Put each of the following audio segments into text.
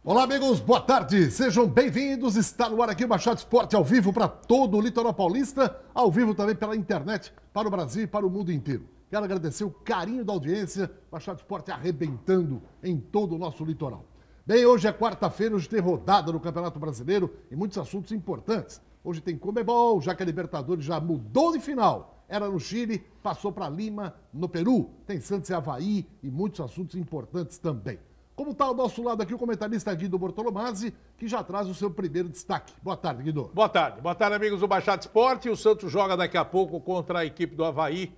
Olá, amigos, boa tarde, sejam bem-vindos. Está no ar aqui o Baixada Esporte ao vivo para todo o litoral paulista, ao vivo também pela internet, para o Brasil e para o mundo inteiro. Quero agradecer o carinho da audiência, Baixada Esporte arrebentando em todo o nosso litoral. Bem, hoje é quarta-feira, hoje tem rodada no Campeonato Brasileiro e muitos assuntos importantes. Hoje tem Conmebol, já que a Libertadores já mudou de final. Era no Chile, passou para Lima, no Peru. Tem Santos e Avaí e muitos assuntos importantes também. Como está ao nosso lado aqui o comentarista Guido Bortolomazzi, que já traz o seu primeiro destaque. Boa tarde, Guido. Boa tarde, amigos do Baixada Esporte. O Santos joga daqui a pouco contra a equipe do Avaí,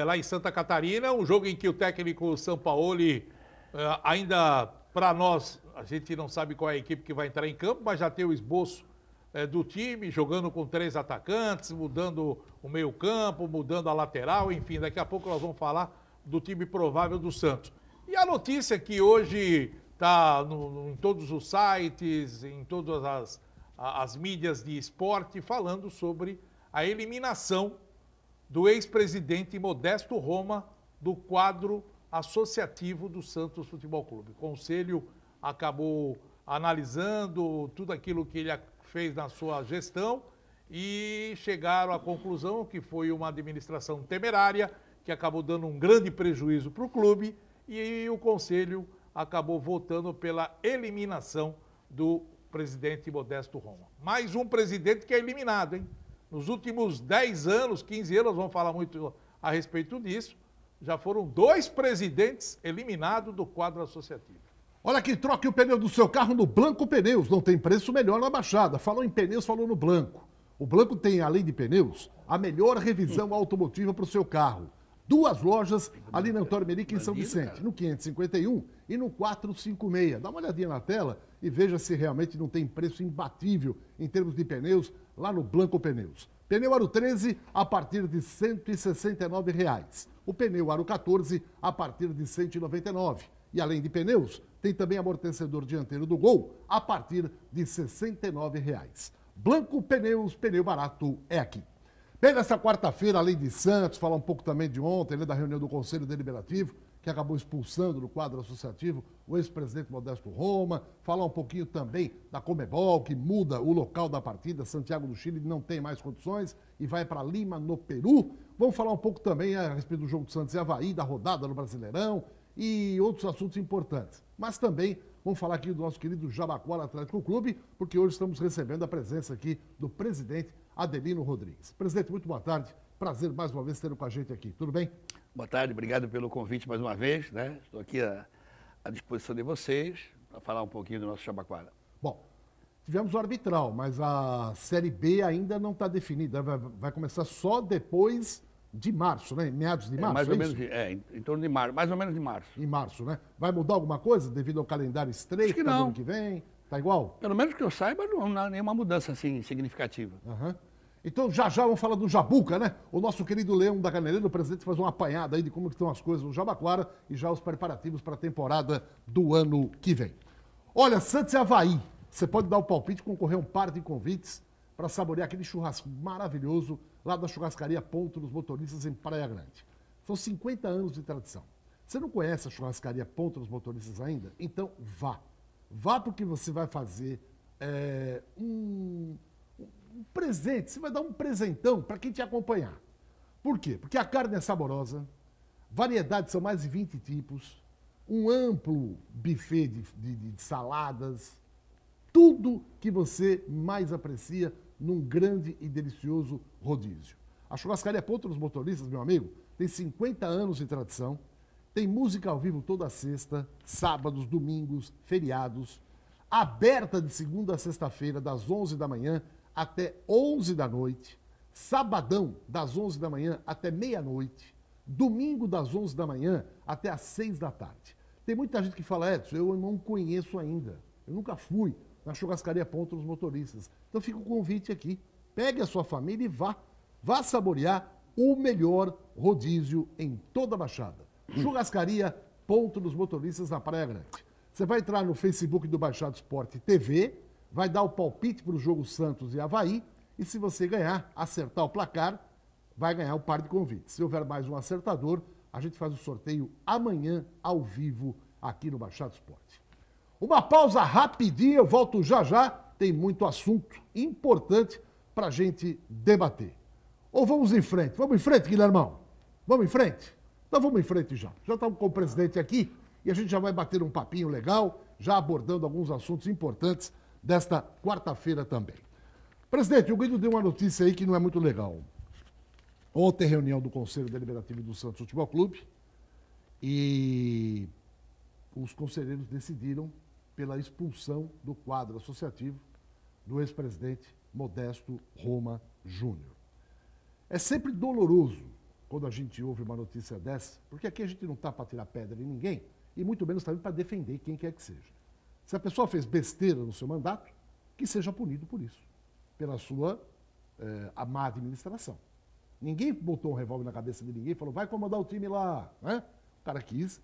lá em Santa Catarina. Um jogo em que o técnico Sampaoli, ainda para nós, a gente não sabe qual é a equipe que vai entrar em campo, mas já tem o esboço do time, jogando com 3 atacantes, mudando o meio-campo, mudando a lateral, enfim, daqui a pouco nós vamos falar do time provável do Santos. E a notícia que hoje está em todos os sites, em todas as mídias de esporte, falando sobre a eliminação do ex-presidente Modesto Roma do quadro associativo do Santos Futebol Clube. O Conselho acabou analisando tudo aquilo que ele fez na sua gestão e chegaram à conclusão que foi uma administração temerária, que acabou dando um grande prejuízo para o clube, e o Conselho acabou votando pela eliminação do presidente Modesto Roma. Mais um presidente que é eliminado, hein? Nos últimos 10 anos, 15 anos, vamos falar muito a respeito disso, já foram 2 presidentes eliminados do quadro associativo. Olha aqui, troque o pneu do seu carro no Blanco Pneus. Não tem preço melhor na Baixada. Falou em pneus, falou no Blanco. O Blanco tem, além de pneus, a melhor revisão automotiva para o seu carro. 2 lojas ali na Antônio Merique, em São Vicente, no 551 e no 456. Dá uma olhadinha na tela e veja se realmente não tem preço imbatível em termos de pneus lá no Blanco Pneus. Pneu Aro 13 a partir de R$ 169. O pneu Aro 14 a partir de R$ 199. E além de pneus, tem também amortecedor dianteiro do Gol a partir de R$ 69. Blanco Pneus, pneu barato é aqui. Bem, nesta quarta-feira, além de Santos, falar um pouco também de ontem, da reunião do Conselho Deliberativo, que acabou expulsando do quadro associativo o ex-presidente Modesto Roma, falar um pouquinho também da Conmebol, que muda o local da partida, Santiago do Chile não tem mais condições e vai para Lima, no Peru. Vamos falar um pouco também a respeito do jogo do Santos e Avaí, da rodada no Brasileirão e outros assuntos importantes. Mas também vamos falar aqui do nosso querido Jabaquara Atlético Clube, porque hoje estamos recebendo a presença aqui do presidente Adelino Rodrigues. Presidente, muito boa tarde. Prazer mais uma vez ter com a gente aqui. Tudo bem? Boa tarde, obrigado pelo convite mais uma vez, né? Estou aqui à disposição de vocês para falar um pouquinho do nosso Jabaquara. Bom, tivemos o arbitral, mas a Série B ainda não está definida. Vai começar só depois de março, né? Em meados de março, mais ou menos, em torno de março, mais ou menos de março. Em março, né? Vai mudar alguma coisa devido ao calendário estreito que não. do ano que vem? Tá igual? Pelo menos que eu saiba, não há nenhuma mudança assim significativa. Uhum. Então, já vamos falar do Jabuca, né? O nosso querido Leão da Caneleira, o presidente, faz uma apanhada aí de como estão as coisas no Jabaquara e já os preparativos para a temporada do ano que vem. Olha, Santos e Avaí, você pode dar o palpite, concorrer a um par de convites para saborear aquele churrasco maravilhoso lá da churrascaria Ponto dos Motoristas em Praia Grande. São 50 anos de tradição. Você não conhece a churrascaria Ponto dos Motoristas ainda? Então, vá. Vá porque você vai fazer um presente, você vai dar um presentão para quem te acompanhar. Por quê? Porque a carne é saborosa, variedades são mais de 20 tipos, um amplo buffet de saladas, tudo que você mais aprecia num grande e delicioso rodízio. A churrascaria Ponto dos Motoristas, meu amigo, tem 50 anos de tradição, tem música ao vivo toda sexta, sábados, domingos, feriados, aberta de segunda a sexta-feira, das 11 da manhã até 11 da noite, sabadão das 11 da manhã até meia-noite, domingo das 11 da manhã até às 6 da tarde. Tem muita gente que fala, Edson, eu não conheço ainda, eu nunca fui na churrascaria Ponto dos Motoristas. Então fica o convite aqui, pegue a sua família e vá saborear o melhor rodízio em toda a Baixada. Churrascaria Ponto dos Motoristas na Praia Grande. Você vai entrar no Facebook do Baixada Esporte TV, vai dar o palpite para o jogo Santos e Avaí, e se você ganhar, acertar o placar, vai ganhar o par de convites. Se houver mais um acertador, a gente faz o sorteio amanhã, ao vivo, aqui no Baixada Esporte. Uma pausa rapidinha, eu volto já já. Tem muito assunto importante para a gente debater. Ou vamos em frente? Vamos em frente, Guilhermão? Vamos em frente? Então vamos em frente já. Já estamos com o presidente aqui e a gente já vai bater um papinho legal, já abordando alguns assuntos importantes desta quarta-feira também. Presidente, o Guido deu uma notícia aí que não é muito legal. Ontem, reunião do Conselho Deliberativo do Santos Futebol Clube e os conselheiros decidiram pela expulsão do quadro associativo do ex-presidente Modesto Roma Júnior. É sempre doloroso quando a gente ouve uma notícia dessa, porque aqui a gente não está para tirar pedra em ninguém e muito menos também para defender quem quer que seja. Se a pessoa fez besteira no seu mandato, que seja punido por isso, pela sua má administração. Ninguém botou um revólver na cabeça de ninguém e falou, vai comandar o time lá, né? O cara quis,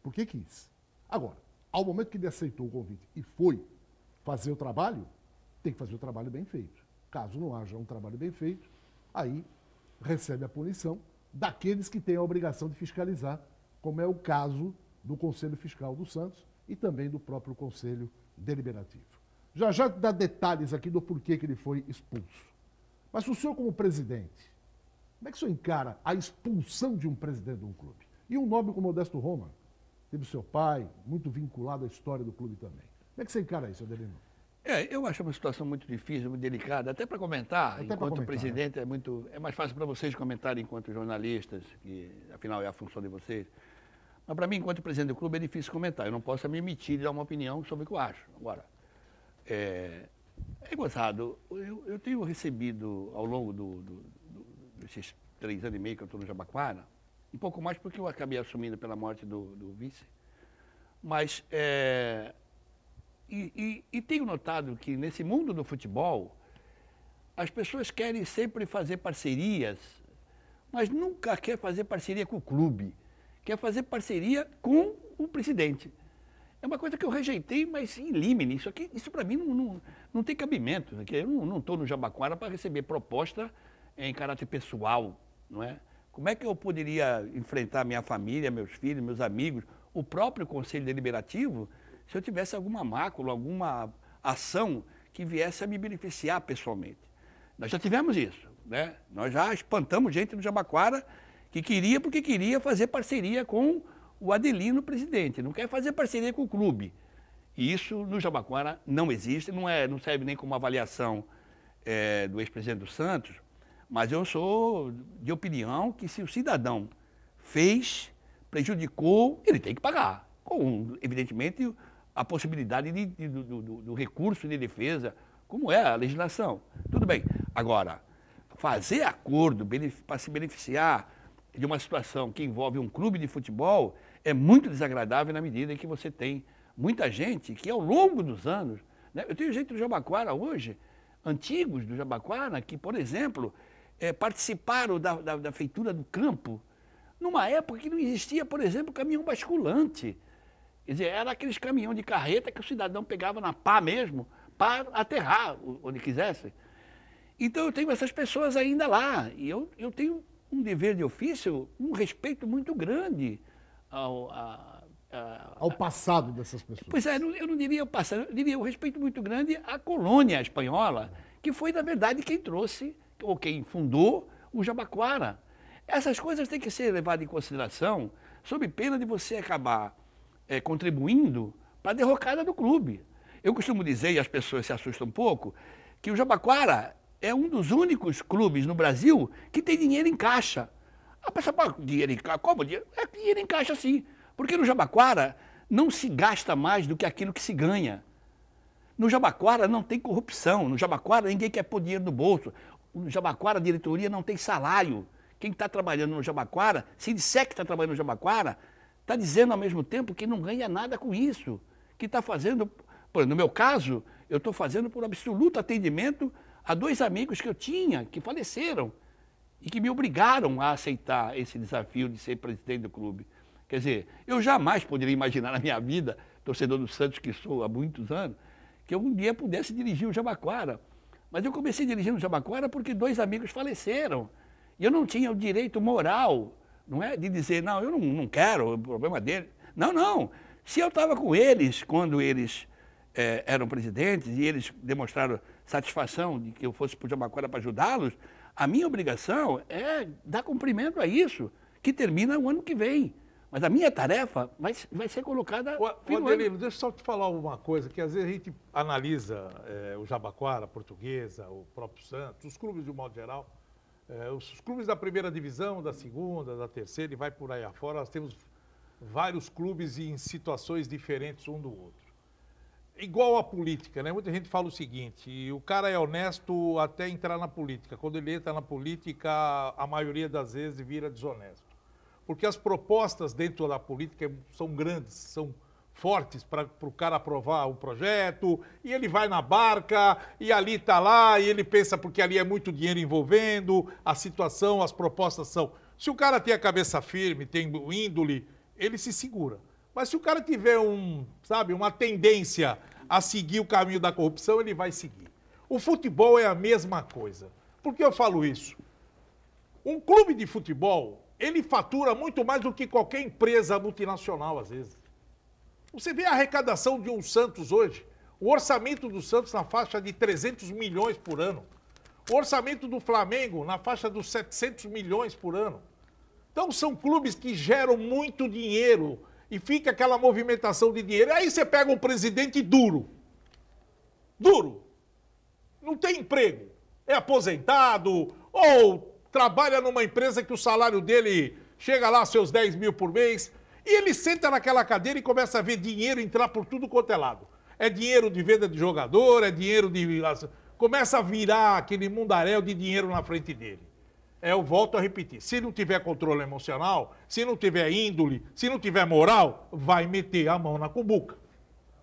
porque quis. Agora, ao momento que ele aceitou o convite e foi fazer o trabalho, tem que fazer o trabalho bem feito. Caso não haja um trabalho bem feito, aí recebe a punição daqueles que têm a obrigação de fiscalizar, como é o caso do Conselho Fiscal do Santos e também do próprio Conselho Deliberativo. Já dá detalhes aqui do porquê que ele foi expulso. Mas o senhor, como presidente, como é que o senhor encara a expulsão de um presidente de um clube? E um nome como Modesto Roma, teve seu pai, muito vinculado à história do clube também. Como é que você encara isso, Adelino? Eu acho uma situação muito difícil, muito delicada, até para comentar, enquanto presidente, né? é mais fácil para vocês comentarem enquanto jornalistas, que afinal é a função de vocês. Mas para mim, enquanto presidente do clube, é difícil comentar. Eu não posso me emitir e dar uma opinião sobre o que eu acho. Agora, é gozado, eu tenho recebido ao longo desses 3 anos e meio que eu estou no Jabaquara, um pouco mais porque eu acabei assumindo pela morte do vice, mas tenho notado que nesse mundo do futebol, as pessoas querem sempre fazer parcerias, mas nunca quer fazer parceria com o clube, quer fazer parceria com o presidente. É uma coisa que eu rejeitei, mas em limine. Isso para mim não tem cabimento. Eu não estou no Jabaquara para receber proposta em caráter pessoal, não é? Como é que eu poderia enfrentar minha família, meus filhos, meus amigos, o próprio Conselho Deliberativo, se eu tivesse alguma mácula, alguma ação que viesse a me beneficiar pessoalmente? Nós já tivemos isso, né? Nós já espantamos gente no Jabaquara que porque queria fazer parceria com o Adelino, presidente. Não quer fazer parceria com o clube. E isso no Jabaquara não existe, não serve nem como avaliação do ex-presidente do Santos, mas eu sou de opinião que se o cidadão fez, prejudicou, ele tem que pagar. Com, evidentemente, a possibilidade do recurso de defesa, como é a legislação. Tudo bem. Agora, fazer acordo para se beneficiar de uma situação que envolve um clube de futebol é muito desagradável na medida em que você tem muita gente que ao longo dos anos, né, eu tenho gente do Jabaquara hoje, antigos do Jabaquara, que, por exemplo, participaram da feitura do campo, numa época que não existia, por exemplo, caminhão basculante. Quer dizer, era aqueles caminhão de carreta que o cidadão pegava na pá mesmo, para aterrar onde quisesse. Então eu tenho essas pessoas ainda lá, e eu tenho um dever de ofício, um respeito muito grande ao passado dessas pessoas. Pois é, eu não diria o passado, eu diria um respeito muito grande à colônia espanhola, que foi, na verdade, quem trouxe, ou quem fundou o Jabaquara. Essas coisas têm que ser levadas em consideração, sob pena de você acabar contribuindo para a derrocada do clube. Eu costumo dizer, e as pessoas se assustam um pouco, que o Jabaquara é um dos únicos clubes no Brasil que tem dinheiro em caixa. A pessoa fala, dinheiro em caixa? Como dinheiro? É dinheiro em caixa, sim. Porque no Jabaquara não se gasta mais do que aquilo que se ganha. No Jabaquara não tem corrupção. No Jabaquara ninguém quer pôr dinheiro no bolso. No Jabaquara a diretoria não tem salário. Quem está trabalhando no Jabaquara, se disser que está trabalhando no Jabaquara, está dizendo ao mesmo tempo que não ganha nada com isso. Que está fazendo, no meu caso, eu estou fazendo por absoluto atendimento a 2 amigos que eu tinha, que faleceram, e que me obrigaram a aceitar esse desafio de ser presidente do clube. Quer dizer, eu jamais poderia imaginar na minha vida, torcedor do Santos que sou há muitos anos, que eu um dia pudesse dirigir o Jabaquara. Mas eu comecei dirigindo o Jabaquara porque 2 amigos faleceram. E eu não tinha o direito moral, não é, de dizer, não, eu não quero, o problema dele. Não. Se eu estava com eles quando eles eram presidentes e eles demonstraram satisfação de que eu fosse para o Jabaquara para ajudá-los, a minha obrigação é dar cumprimento a isso, que termina o ano que vem. Mas a minha tarefa vai ser colocada... Adelino, deixa eu só te falar uma coisa, que às vezes a gente analisa o Jabaquara, a Portuguesa, o próprio Santos, os clubes de um modo geral, os clubes da primeira divisão, da segunda, da terceira e vai por aí afora, nós temos vários clubes em situações diferentes um do outro. Igual a política, né? Muita gente fala o seguinte, o cara é honesto até entrar na política. Quando ele entra na política, a maioria das vezes vira desonesto. Porque as propostas dentro da política são grandes, são fortes para o cara aprovar o projeto, e ele vai na barca, e ali está lá, e ele pensa porque ali é muito dinheiro envolvendo, a situação, as propostas são... Se o cara tem a cabeça firme, tem índole, ele se segura. Mas se o cara tiver uma tendência a seguir o caminho da corrupção, ele vai seguir. O futebol é a mesma coisa. Por que eu falo isso? Um clube de futebol, ele fatura muito mais do que qualquer empresa multinacional, às vezes. Você vê a arrecadação de um Santos hoje, o orçamento do Santos na faixa de 300 milhões por ano. O orçamento do Flamengo na faixa dos 700 milhões por ano. Então são clubes que geram muito dinheiro e fica aquela movimentação de dinheiro. Aí você pega um presidente duro. Duro. Não tem emprego. É aposentado ou trabalha numa empresa que o salário dele chega lá aos seus 10 mil por mês. E ele senta naquela cadeira e começa a ver dinheiro entrar por tudo quanto é lado. É dinheiro de venda de jogador, é dinheiro de... Começa a virar aquele mundaréu de dinheiro na frente dele. Eu volto a repetir, se não tiver controle emocional, se não tiver índole, se não tiver moral, vai meter a mão na cumbuca.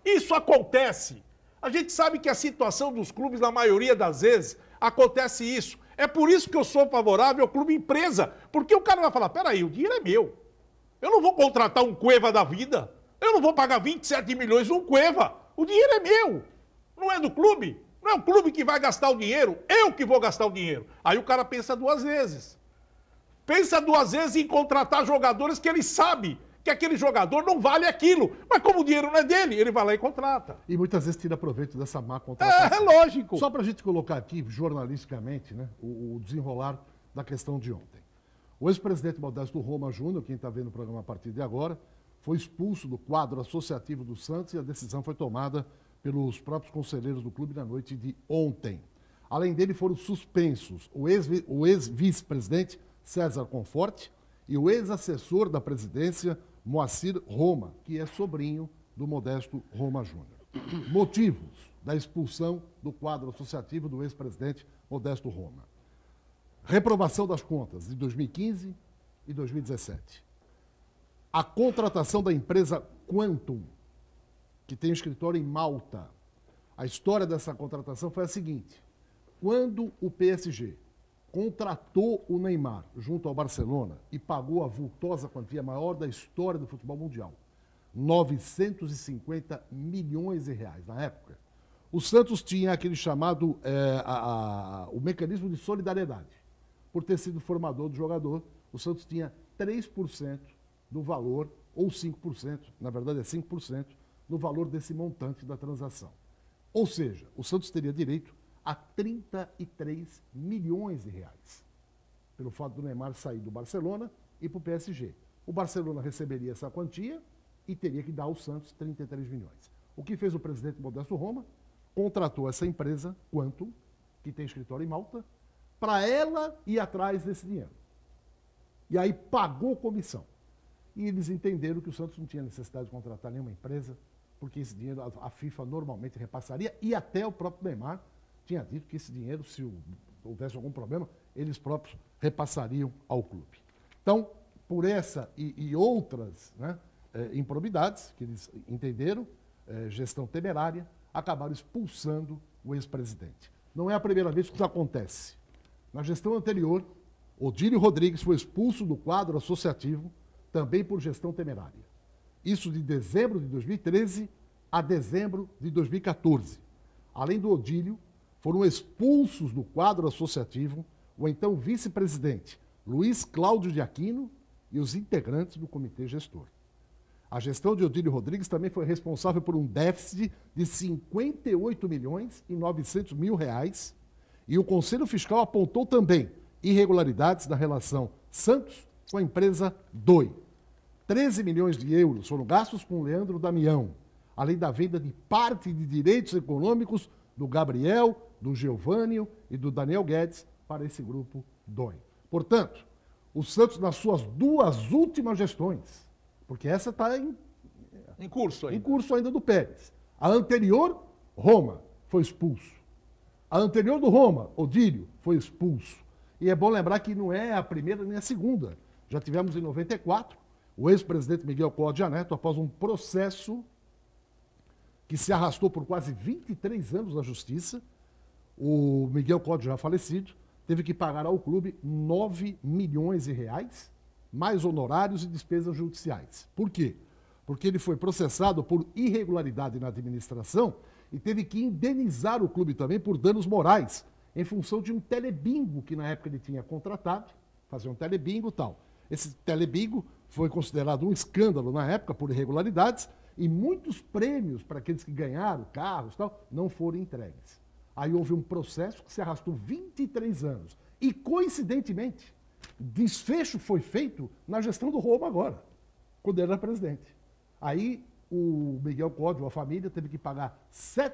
Isso acontece. A gente sabe que a situação dos clubes, na maioria das vezes, acontece isso. É por isso que eu sou favorável ao clube empresa, porque o cara vai falar, peraí, o dinheiro é meu. Eu não vou contratar um Cueva da vida. Eu não vou pagar 27 milhões num Cueva. O dinheiro é meu. Não é do clube. Não é o clube que vai gastar o dinheiro, eu que vou gastar o dinheiro. Aí o cara pensa duas vezes. Pensa duas vezes em contratar jogadores que ele sabe que aquele jogador não vale aquilo. Mas como o dinheiro não é dele, ele vai lá e contrata. E muitas vezes tira proveito dessa má contratação. É lógico. Só para a gente colocar aqui, jornalisticamente, né, o desenrolar da questão de ontem. O ex-presidente Modesto Roma Júnior, quem está vendo o programa a partir de agora, foi expulso do quadro associativo do Santos e a decisão foi tomada pelos próprios conselheiros do clube na noite de ontem. Além dele, foram suspensos o ex-vice-presidente César Conforte e o ex-assessor da presidência, Moacir Roma, que é sobrinho do Modesto Roma Júnior. Motivos da expulsão do quadro associativo do ex-presidente Modesto Roma. Reprovação das contas de 2015 e 2017. A contratação da empresa Quantum, que tem um escritório em Malta. A história dessa contratação foi a seguinte. Quando o PSG contratou o Neymar junto ao Barcelona e pagou a vultosa quantia maior da história do futebol mundial, 950 milhões de reais na época, o Santos tinha aquele chamado o mecanismo de solidariedade. Por ter sido formador do jogador, o Santos tinha 3% do valor, ou 5%, na verdade é 5%, no valor desse montante da transação. Ou seja, o Santos teria direito a 33 milhões de reais, pelo fato do Neymar sair do Barcelona e para o PSG. O Barcelona receberia essa quantia e teria que dar ao Santos 33 milhões. O que fez o presidente Modesto Roma? Contratou essa empresa, Quantum, que tem escritório em Malta, para ela ir atrás desse dinheiro. E aí pagou comissão. E eles entenderam que o Santos não tinha necessidade de contratar nenhuma empresa, porque esse dinheiro a FIFA normalmente repassaria, e até o próprio Neymar tinha dito que esse dinheiro, se houvesse algum problema, eles próprios repassariam ao clube. Então, por essa e outras improbidades que eles entenderam, gestão temerária, acabaram expulsando o ex-presidente. Não é a primeira vez que isso acontece. Na gestão anterior, Odílio Rodrigues foi expulso do quadro associativo, também por gestão temerária. Isso de dezembro de 2013 a dezembro de 2014. Além do Odílio, foram expulsos do quadro associativo o então vice-presidente Luiz Cláudio de Aquino e os integrantes do comitê gestor. A gestão de Odílio Rodrigues também foi responsável por um déficit de 58.900.000 reais e o Conselho Fiscal apontou também irregularidades na relação Santos com a empresa DOI. 13 milhões de euros foram gastos com Leandro Damião, além da venda de parte de direitos econômicos do Gabriel, do Geovânio e do Daniel Guedes para esse grupo DOI. Portanto, o Santos, nas suas 2 últimas gestões, porque essa está em curso ainda do Pérez. A anterior, Roma, foi expulso. A anterior do Roma, Odílio, foi expulso. E é bom lembrar que não é a primeira nem a segunda. Já tivemos em 94 o ex-presidente Miguel Cláudio Neto, após um processo que se arrastou por quase 23 anos na justiça. O Miguel Cláudio, já falecido, teve que pagar ao clube 9 milhões de reais, mais honorários e despesas judiciais. Por quê? Porque ele foi processado por irregularidade na administração e teve que indenizar o clube também por danos morais, em função de um telebingo que na época ele tinha contratado, fazer um telebingo e tal. Esse telebingo foi considerado um escândalo na época por irregularidades e muitos prêmios para aqueles que ganharam carros e tal não foram entregues. Aí houve um processo que se arrastou 23 anos. E, coincidentemente, desfecho foi feito na gestão do Roma agora, quando ele era presidente. Aí o Miguel Cláudio, a família, teve que pagar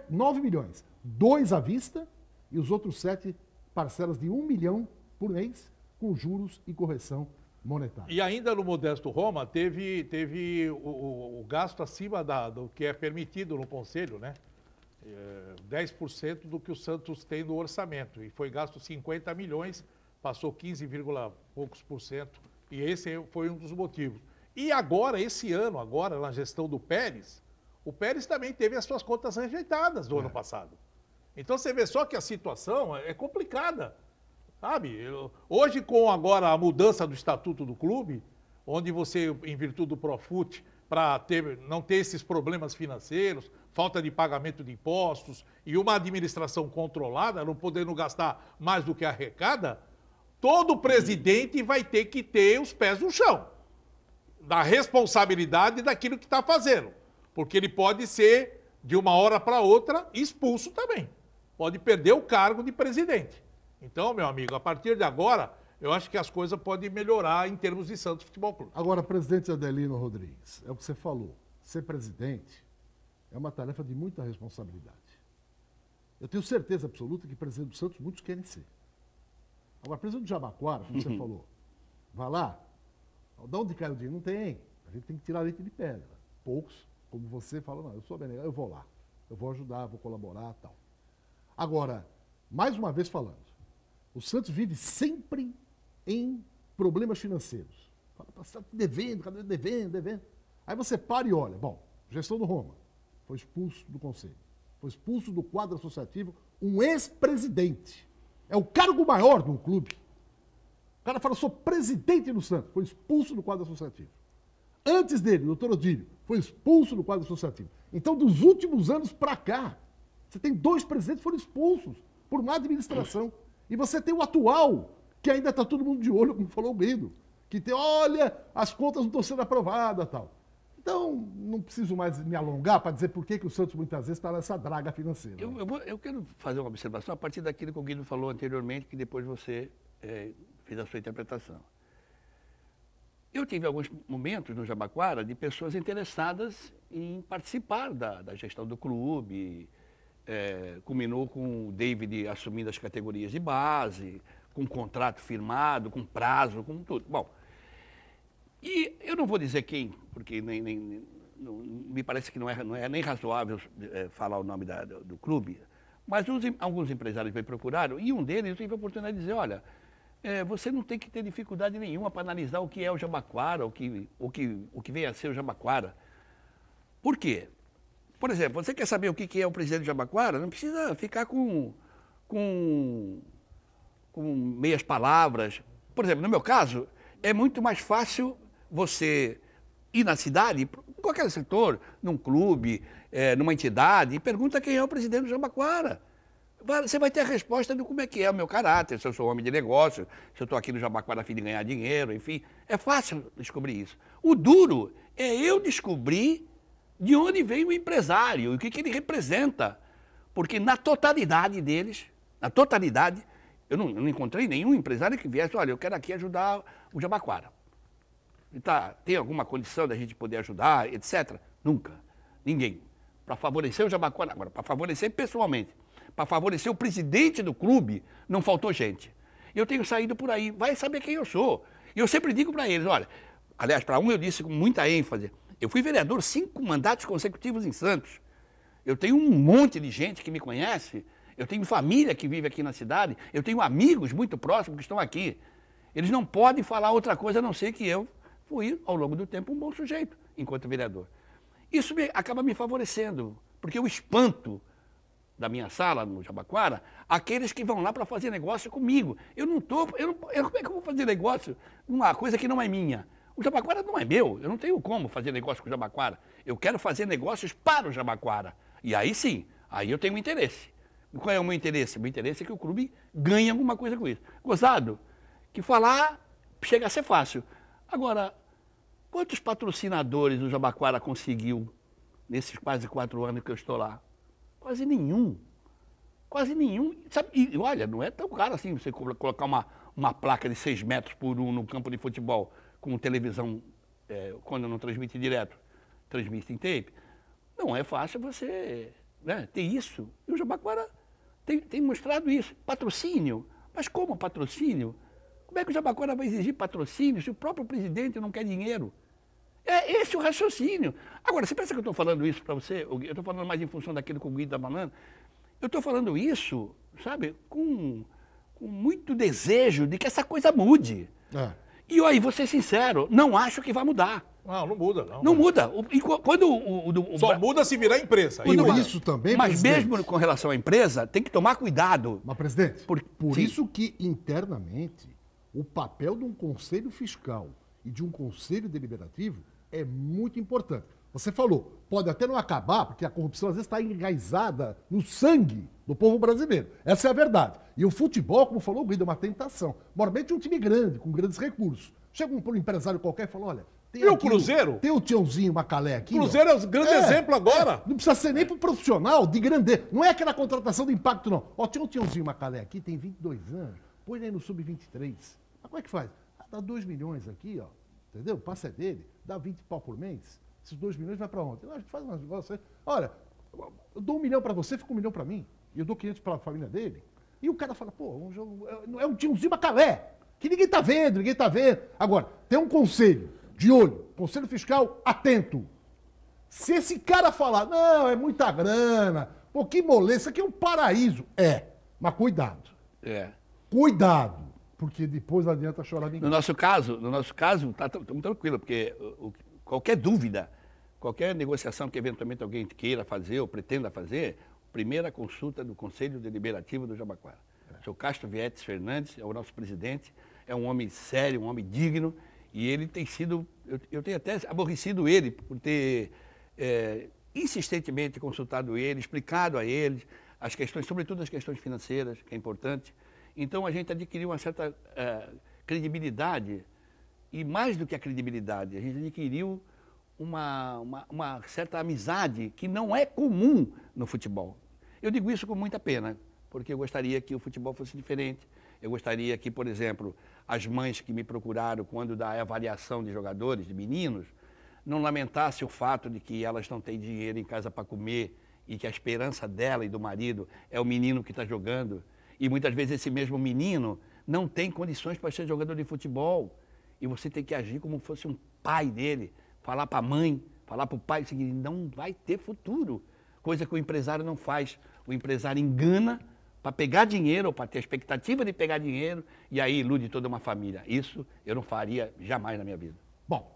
9 milhões, 2 à vista e os outros 7 parcelas de 1 milhão por mês, com juros e correção monetária. E ainda no modesto Roma, teve o gasto acima do que é permitido no Conselho, né? 10% do que o Santos tem no orçamento. E foi gasto 50 milhões, passou 15, poucos por cento. E esse foi um dos motivos. E agora, esse ano, agora, na gestão do Pérez, o Pérez também teve as suas contas rejeitadas do ano passado. Então você vê só que a situação é complicada, sabe? Hoje, com agora a mudança do estatuto do clube, onde você, em virtude do Profut, para não ter esses problemas financeiros, falta de pagamento de impostos e uma administração controlada, não podendo gastar mais do que arrecada, todo presidente vai ter que ter os pés no chão, da responsabilidade daquilo que está fazendo. Porque ele pode ser, de uma hora para outra, expulso também. Pode perder o cargo de presidente. Então, meu amigo, a partir de agora, eu acho que as coisas podem melhorar em termos de Santos Futebol Clube. Agora, presidente Adelino Rodrigues, é o que você falou. Ser presidente é uma tarefa de muita responsabilidade. Eu tenho certeza absoluta que presidente do Santos muitos querem ser. Agora, presidente do Jabaquara, como você falou, vai lá, de onde cai o dinheiro? Não tem. A gente tem que tirar leite de pedra. Poucos, como você, falam, não, eu sou bem legal, eu vou lá. Eu vou ajudar, vou colaborar e tal. Agora, mais uma vez falando, o Santos vive sempre em problemas financeiros. Fala, está devendo, cadê devendo. Aí você para e olha, bom, gestão do Roma, foi expulso do conselho, foi expulso do quadro associativo um ex-presidente. É o cargo maior de um clube. O cara fala, sou presidente do Santos, foi expulso do quadro associativo. Antes dele, o doutor Odílio, foi expulso do quadro associativo. Então, dos últimos anos para cá, você tem 2 presidentes que foram expulsos por má administração. E você tem o atual, que ainda está todo mundo de olho, como falou o Guido, que tem, olha, as contas não estão sendo aprovadas e tal. Então, não preciso mais me alongar para dizer por que o Santos muitas vezes está nessa draga financeira. Eu quero fazer uma observação a partir daquilo que o Guido falou anteriormente, que depois você fez a sua interpretação. Eu tive alguns momentos no Jabaquara de pessoas interessadas em participar da gestão do clube. Culminou com o David assumindo as categorias de base, com um contrato firmado, com prazo, com tudo. Bom, e eu não vou dizer quem, porque me parece que não é nem razoável falar o nome do clube, mas alguns empresários me procuraram e um deles eu tive a oportunidade de dizer, olha, você não tem que ter dificuldade nenhuma para analisar o que é o Jabaquara, o que vem a ser o Jabaquara. Por quê? Por exemplo, você quer saber o que é o presidente do Jabaquara? Não precisa ficar com meias palavras. Por exemplo, no meu caso, é muito mais fácil você ir na cidade, em qualquer setor, num clube, numa entidade, e pergunta quem é o presidente do Jabaquara. você vai ter a resposta de como é que é o meu caráter, se eu sou homem de negócio, se eu estou aqui no Jabaquara a fim de ganhar dinheiro, enfim. É fácil descobrir isso. O duro é eu descobrir de onde vem o empresário e o que ele representa. Porque na totalidade deles, eu não encontrei nenhum empresário que viesse, olha, eu quero aqui ajudar o Jabaquara. Tem alguma condição da gente poder ajudar, etc. Nunca. Ninguém. Para favorecer o Jabaquara, agora, para favorecer pessoalmente, para favorecer o presidente do clube, não faltou gente. Eu tenho saído por aí, vai saber quem eu sou. E eu sempre digo para eles, olha, aliás, para um eu disse com muita ênfase, eu fui vereador 5 mandatos consecutivos em Santos. Eu tenho um monte de gente que me conhece, eu tenho família que vive aqui na cidade, eu tenho amigos muito próximos que estão aqui. Eles não podem falar outra coisa a não ser que eu fui, ao longo do tempo, um bom sujeito, enquanto vereador. Isso acaba me favorecendo, porque eu espanto da minha sala, no Jabaquara, aqueles que vão lá para fazer negócio comigo. Como é que eu vou fazer negócio numa coisa que não é minha? O Jabaquara não é meu, eu não tenho como fazer negócio com o Jabaquara. Eu quero fazer negócios para o Jabaquara. E aí sim, aí eu tenho um interesse. Qual é o meu interesse? O meu interesse é que o clube ganhe alguma coisa com isso. Gozado, que falar chega a ser fácil. Agora, quantos patrocinadores o Jabaquara conseguiu nesses quase 4 anos que eu estou lá? Quase nenhum. Quase nenhum. Sabe, e olha, não é tão caro assim você colocar uma placa de 6 metros por 1 no campo de futebol com televisão, quando não transmite direto, transmite em tape. Não é fácil você, né, ter isso. E o Jabaquara tem mostrado isso. Patrocínio. Mas como patrocínio? Como é que o Jabaquara vai exigir patrocínio se o próprio presidente não quer dinheiro? É esse o raciocínio. Agora, você pensa que eu estou falando isso para você? Eu estou falando mais em função daquilo que o Guido está falando. Eu estou falando isso, sabe, com muito desejo de que essa coisa mude. E aí, vou ser sincero, não acho que vai mudar. Não muda, não. Não muda. Só muda se virar empresa. Isso também, mas mesmo com relação à empresa, tem que tomar cuidado. Mas, presidente, por sim. isso que internamente o papel de um conselho fiscal e de um conselho deliberativo é muito importante. Você falou, pode até não acabar, porque a corrupção às vezes está enraizada no sangue do povo brasileiro. Essa é a verdade. E o futebol, como falou o Guido, é uma tentação. Normalmente é um time grande, com grandes recursos. Chega um empresário qualquer e fala, olha... E o Cruzeiro? Tem o Tiãozinho Macalé aqui. O Cruzeiro é o grande exemplo agora. Não precisa ser nem pro profissional, de grandeza. Não é aquela contratação de impacto, não. Ó, tem o Tiãozinho Macalé aqui, tem 22 anos. Põe ele aí no Sub-23. Mas como é que faz? Dá 2 milhões aqui, ó. Entendeu? O passe é dele. Dá 20 pau por mês. Esses 2 milhões vai pra onde? A gente faz um negócio aí. Olha, eu dou 1 milhão pra você, fica 1 milhão pra mim. E eu dou 500 pra família dele. E o cara fala, pô, é um Tiãozinho Macalé. Que ninguém tá vendo, ninguém tá vendo. Agora, tem um conselho de olho, conselho fiscal atento. Se esse cara falar, não, é muita grana, pô, que moleza, isso aqui é um paraíso. Mas cuidado. Cuidado, porque depois não adianta chorar ninguém. No nosso caso, tá tão tranquilo, porque qualquer dúvida, qualquer negociação que eventualmente alguém queira fazer ou pretenda fazer, primeira consulta do Conselho Deliberativo do Jabaquara. O senhor Castro Vietes Fernandes é o nosso presidente, é um homem sério, um homem digno, e ele tem sido, eu tenho até aborrecido ele por ter insistentemente consultado ele, explicado a ele as questões, sobretudo as questões financeiras, que é importante. Então a gente adquiriu uma certa credibilidade, e mais do que a credibilidade, a gente adquiriu uma certa amizade que não é comum no futebol. Eu digo isso com muita pena, porque eu gostaria que o futebol fosse diferente. Eu gostaria que, por exemplo, as mães que me procuraram quando da avaliação de jogadores, de meninos, não lamentassem o fato de que elas não têm dinheiro em casa para comer e que a esperança dela e do marido é o menino que está jogando. E muitas vezes esse mesmo menino não tem condições para ser jogador de futebol. E você tem que agir como se fosse um pai dele, falar para a mãe, falar para o pai o seguinte, não vai ter futuro. Coisa que o empresário não faz. O empresário engana para pegar dinheiro, ou para ter a expectativa de pegar dinheiro, e aí ilude toda uma família. Isso eu não faria jamais na minha vida. Bom,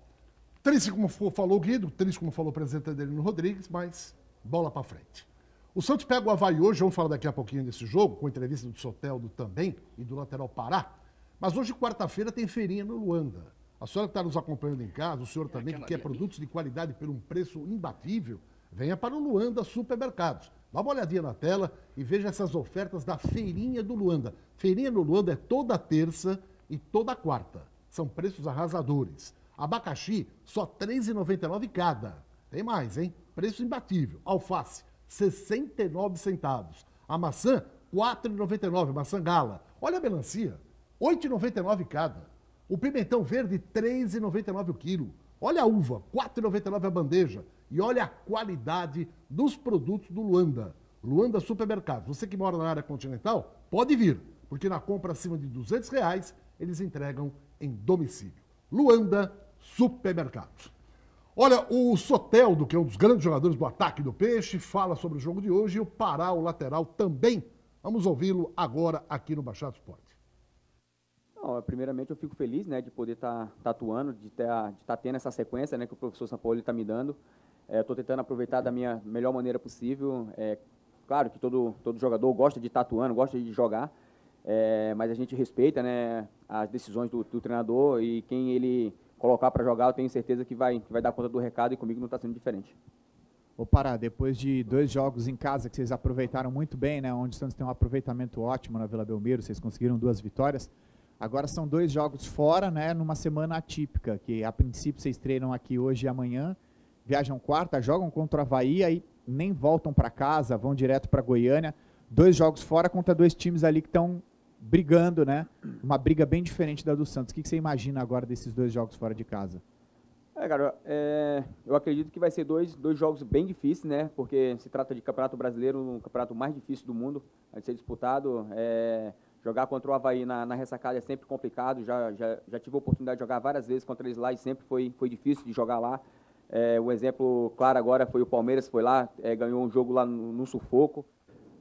triste como falou o Guido, triste como falou o presidente Adelino Rodrigues, mas bola para frente. O Santos pega o Avaí hoje, vamos falar daqui a pouquinho desse jogo, com entrevista do Soteldo também e do lateral Pará. Mas hoje, quarta-feira, tem feirinha no Luanda. A senhora que está nos acompanhando em casa, o senhor também que quer produtos de qualidade por um preço imbatível, venha para o Luanda Supermercados. Dá uma olhadinha na tela e veja essas ofertas da Feirinha do Luanda. Feirinha do Luanda é toda terça e toda quarta. São preços arrasadores. Abacaxi, só R$ 3,99 cada. Tem mais, hein? Preço imbatível. Alface, 69 centavos. A maçã, R$ 4,99, maçã gala. Olha a melancia, R$ 8,99 cada. O pimentão verde, R$ 3,99 o quilo. Olha a uva, R$ 4,99 a bandeja. E olha a qualidade dos produtos do Luanda. Luanda Supermercados. Você que mora na área continental, pode vir, porque na compra acima de R$ 200, eles entregam em domicílio. Luanda Supermercados. Olha, o Soteldo, que é um dos grandes jogadores do ataque do Peixe, fala sobre o jogo de hoje e o Pará, o lateral, também. Vamos ouvi-lo agora aqui no Baixada Esporte. Não, primeiramente eu fico feliz, né, de poder estar atuando, de estar tendo essa sequência, né, que o professor Sampaoli está me dando. Estou tentando aproveitar da minha melhor maneira possível. Claro que todo jogador gosta de estar atuando, gosta de jogar, mas a gente respeita, né, as decisões do treinador, e quem ele colocar para jogar, eu tenho certeza que vai dar conta do recado, e comigo não está sendo diferente. Ô Pará, depois de 2 jogos em casa que vocês aproveitaram muito bem, né, onde o Santos tem um aproveitamento ótimo na Vila Belmiro, vocês conseguiram 2 vitórias. Agora são 2 jogos fora, né, numa semana atípica, que a princípio vocês treinam aqui hoje e amanhã, viajam quarta, jogam contra o Avaí, aí nem voltam para casa, vão direto para Goiânia. 2 jogos fora contra 2 times ali que estão brigando, né? Uma briga bem diferente da do Santos. O que você imagina agora desses 2 jogos fora de casa? Cara, eu acredito que vai ser dois jogos bem difíceis, né? Porque se trata de Campeonato Brasileiro, um campeonato mais difícil do mundo a ser disputado. Jogar contra o Avaí na ressacada é sempre complicado. Já tive a oportunidade de jogar várias vezes contra eles lá e sempre foi difícil de jogar lá. O exemplo claro agora foi o Palmeiras, foi lá, ganhou um jogo lá no sufoco.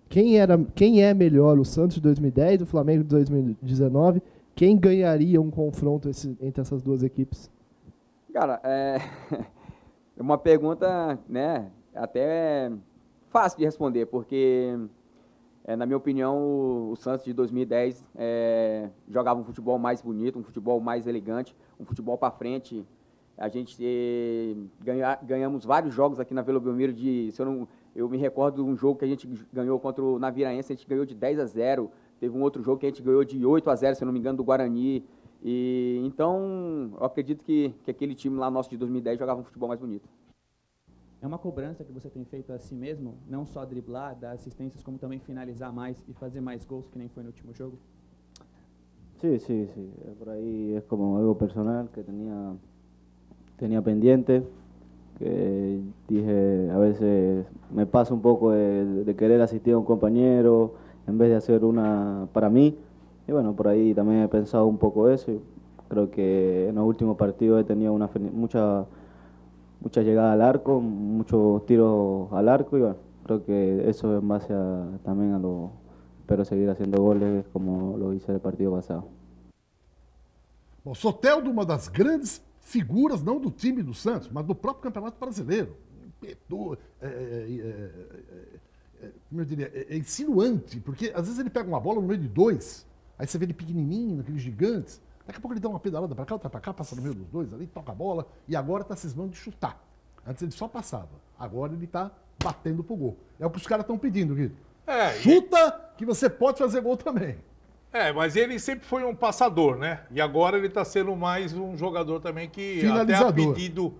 Quem é melhor, o Santos de 2010 e o Flamengo de 2019? Quem ganharia um confronto entre essas 2 equipes? Cara, é uma pergunta, né, até fácil de responder, porque, na minha opinião, o Santos de 2010 jogava um futebol mais bonito, um futebol mais elegante, um futebol para frente. A gente ganhamos vários jogos aqui na Vila Belmiro. Eu me recordo de um jogo que a gente ganhou contra o Naviraense, a gente ganhou de 10-0. Teve um outro jogo que a gente ganhou de 8-0, se eu não me engano, do Guarani. Então, eu acredito que aquele time lá nosso de 2010 jogava um futebol mais bonito. É uma cobrança que você tem feito a si mesmo, não só driblar, dar assistências, como também finalizar mais e fazer mais gols, que nem foi no último jogo? Sí. Por ahí es como algo personal que tenía pendiente, que dije, a veces me pasa un poco de querer asistir a un compañero en vez de hacer una para mí. Y bueno, por ahí también he pensado un poco eso. Y creo que en los últimos partidos he tenido mucha llegada al arco, muchos tiros al arco, y bueno, creo que eso en base también espero seguir haciendo goles como lo hice el partido pasado. Bom, Soteldo, uma das grandes figuras, não do time do Santos, mas do próprio Campeonato Brasileiro. Como eu diria, insinuante, porque às vezes ele pega uma bola no meio de 2, aí você vê ele pequenininho, aqueles gigantes, daqui a pouco ele dá uma pedalada para cá, outra para cá, passa no meio dos 2 ali, toca a bola, e agora está cismando de chutar. Antes ele só passava, agora ele está batendo pro gol. É o que os caras estão pedindo, Guido. Chuta que você pode fazer gol também. Mas ele sempre foi um passador, né? E agora ele está sendo mais um jogador também que até a pedido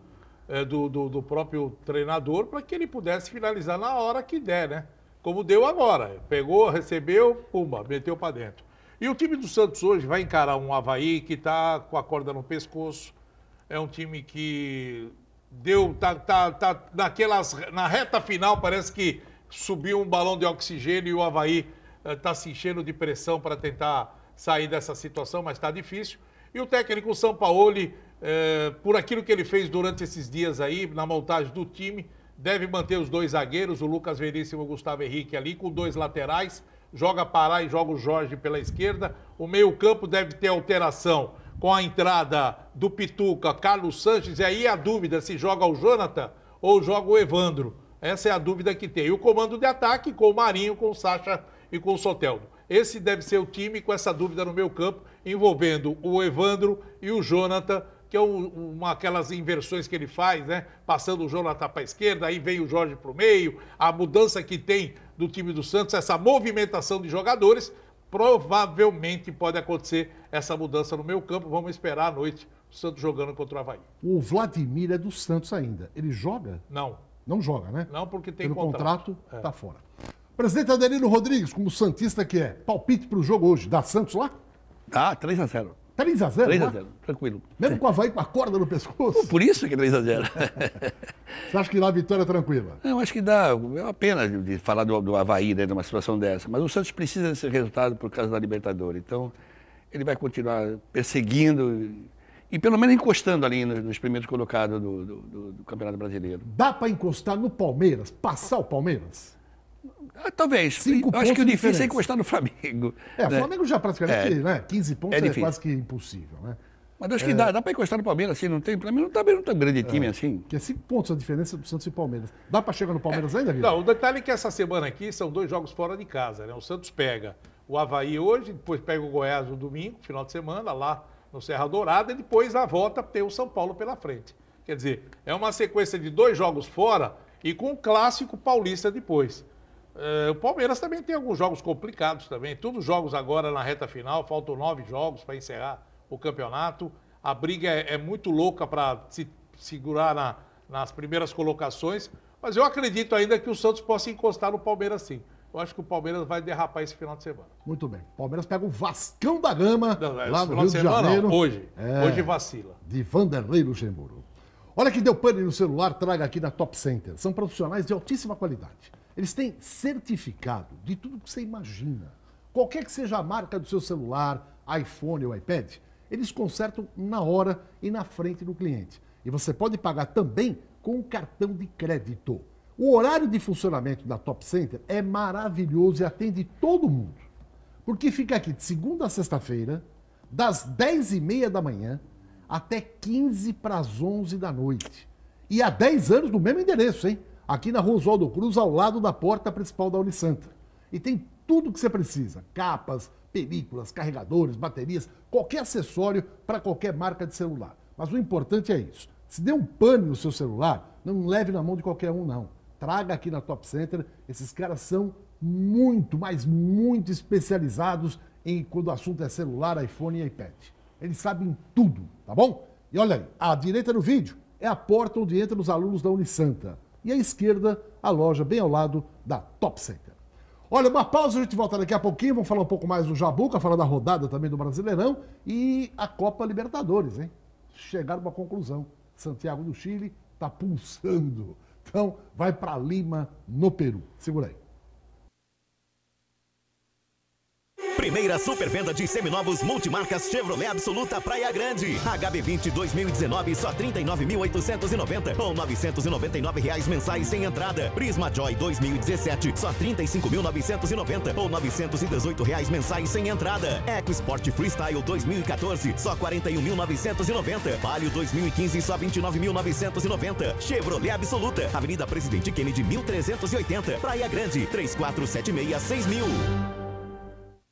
do próprio treinador para que ele pudesse finalizar na hora que der, né? Como deu agora. Pegou, recebeu, pumba, meteu para dentro. E o time do Santos hoje vai encarar um Avaí que está com a corda no pescoço. É um time que tá na reta final, parece que subiu um balão de oxigênio e o Avaí está se enchendo de pressão para tentar sair dessa situação, mas está difícil. E o técnico Sampaoli, por aquilo que ele fez durante esses dias aí, na montagem do time, deve manter os 2 zagueiros, o Lucas Veríssimo e o Gustavo Henrique ali, com 2 laterais, joga Pará e joga o Jorge pela esquerda. O meio-campo deve ter alteração com a entrada do Pituca, Carlos Sanches, e aí a dúvida se joga o Jonathan ou joga o Evandro. Essa é a dúvida que tem. E o comando de ataque com o Marinho, com o Sacha e com o Soteldo. Esse deve ser o time com essa dúvida no meio campo, envolvendo o Evandro e o Jonathan que é aquelas inversões que ele faz, né? Passando o Jonathan para a esquerda, aí vem o Jorge para o meio, a mudança que tem do time do Santos, essa movimentação de jogadores, provavelmente pode acontecer essa mudança no meio campo. Vamos esperar à noite o Santos jogando contra o Avaí. O Vladimir é do Santos ainda. Ele joga? Não. Não joga, né? Não, porque tem Pelo contrato, É. tá fora. Presidente Adelino Rodrigues, como santista que é, palpite para o jogo hoje. Dá Santos lá? Ah, 3-0. 3x0? 3-0, tranquilo. Mesmo com o Avaí com a corda no pescoço? Por isso que é 3-0. Você acha que lá a vitória é tranquila? Eu acho que dá. É uma pena de falar do Avaí, né, numa situação dessa. Mas o Santos precisa desse resultado por causa da Libertadores. Então, ele vai continuar perseguindo e pelo menos encostando ali nos primeiros colocados do Campeonato Brasileiro. Dá para encostar no Palmeiras? Passar o Palmeiras? Ah, talvez. 5 Eu acho que o pontos de difícil é diferença. encostar no Flamengo. É, o né? Flamengo já praticamente, né? 15 pontos é difícil. quase que impossível, né? Mas acho que dá para encostar no Palmeiras, assim, não tem. Para mim não tá tão grande time assim. Porque é 5 pontos a diferença do Santos e Palmeiras. Dá para chegar no Palmeiras ainda, Guilherme? Não, o detalhe é que essa semana aqui são 2 jogos fora de casa, né? O Santos pega o Avaí hoje, depois pega o Goiás no domingo, final de semana, lá no Serra Dourada, e depois a volta tem o São Paulo pela frente. Quer dizer, é uma sequência de 2 jogos fora e com um clássico paulista depois. O Palmeiras também tem alguns jogos complicados também. Todos jogos agora na reta final, faltam 9 jogos para encerrar o campeonato. A briga é muito louca para se segurar nas primeiras colocações, mas eu acredito ainda que o Santos possa encostar no Palmeiras sim. Eu acho que o Palmeiras vai derrapar esse final de semana. Muito bem. Palmeiras pega o Vascão da Gama, Não, lá no final Rio de semana, Janeiro. não, hoje. É, Hoje vacila. de Vanderlei Luxemburgo. Olha que deu pane no celular, traga aqui na Top Center. São profissionais de altíssima qualidade. Eles têm certificado de tudo que você imagina. Qualquer que seja a marca do seu celular, iPhone ou iPad, eles consertam na hora e na frente do cliente. E você pode pagar também com um cartão de crédito. O horário de funcionamento da Top Center é maravilhoso e atende todo mundo. Porque fica aqui de segunda a sexta-feira, das 10h30 da manhã até 15 para as 11 da noite. E há 10 anos no mesmo endereço, hein? Aqui na Rua Oswaldo Cruz, ao lado da porta principal da Unisanta. E tem tudo que você precisa: capas, películas, carregadores, baterias, qualquer acessório para qualquer marca de celular. Mas o importante é isso. Se der um pane no seu celular, não leve na mão de qualquer um, não. Traga aqui na Top Center. Esses caras são muito, mas muito especializados em quando o assunto é celular, iPhone e iPad. Eles sabem tudo, tá bom? E olha aí, à direita do vídeo é a porta onde entram os alunos da Unisanta. E à esquerda, a loja bem ao lado da Top Center. Olha, uma pausa, a gente volta daqui a pouquinho. Vamos falar um pouco mais do Jabuca, falar da rodada também do Brasileirão e a Copa Libertadores, hein? Chegaram a uma conclusão. Santiago do Chile está pulsando. Então, vai para Lima, no Peru. Segura aí. Primeira super venda de seminovos multimarcas Chevrolet Absoluta Praia Grande. HB20 2019 só R$ 39.890 ou R$ 999 mensais sem entrada. Prisma Joy 2017 só R$ 35.990 ou R$ 918 mensais sem entrada. EcoSport Freestyle 2014 só R$ 41.990. Palio 2015 só R$ 29.990. Chevrolet Absoluta, Avenida Presidente Kennedy 1380, Praia Grande 3476-6000.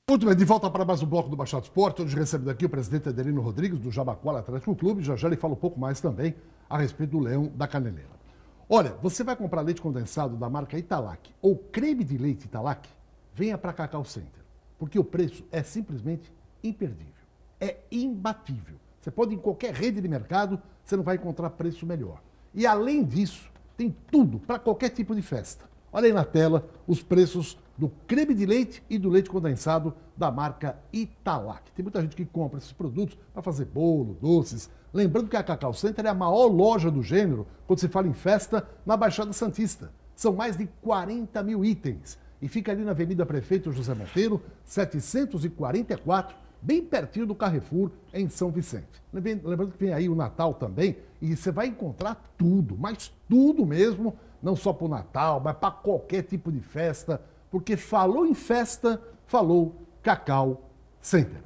Muito bem, de volta para mais um bloco do Baixado Esporte. Hoje recebendo aqui o presidente Adelino Rodrigues, do Jabaquara Atlético Clube. Já ele fala um pouco mais também a respeito do Leão da Caneleira. Olha, você vai comprar leite condensado da marca Italac ou creme de leite Italac? Venha para Cacau Center, porque o preço é simplesmente imperdível. É imbatível. Você pode ir em qualquer rede de mercado, você não vai encontrar preço melhor. E além disso, tem tudo para qualquer tipo de festa. Olha aí na tela os preços do creme de leite e do leite condensado da marca Italac. Tem muita gente que compra esses produtos para fazer bolo, doces. Lembrando que a Cacau Center é a maior loja do gênero quando se fala em festa na Baixada Santista. São mais de 40 mil itens. E fica ali na Avenida Prefeito José Monteiro, 744, bem pertinho do Carrefour, em São Vicente. Lembrando que vem aí o Natal também e você vai encontrar tudo, mas tudo mesmo, não só para o Natal, mas para qualquer tipo de festa. Porque falou em festa, falou Cacau Center.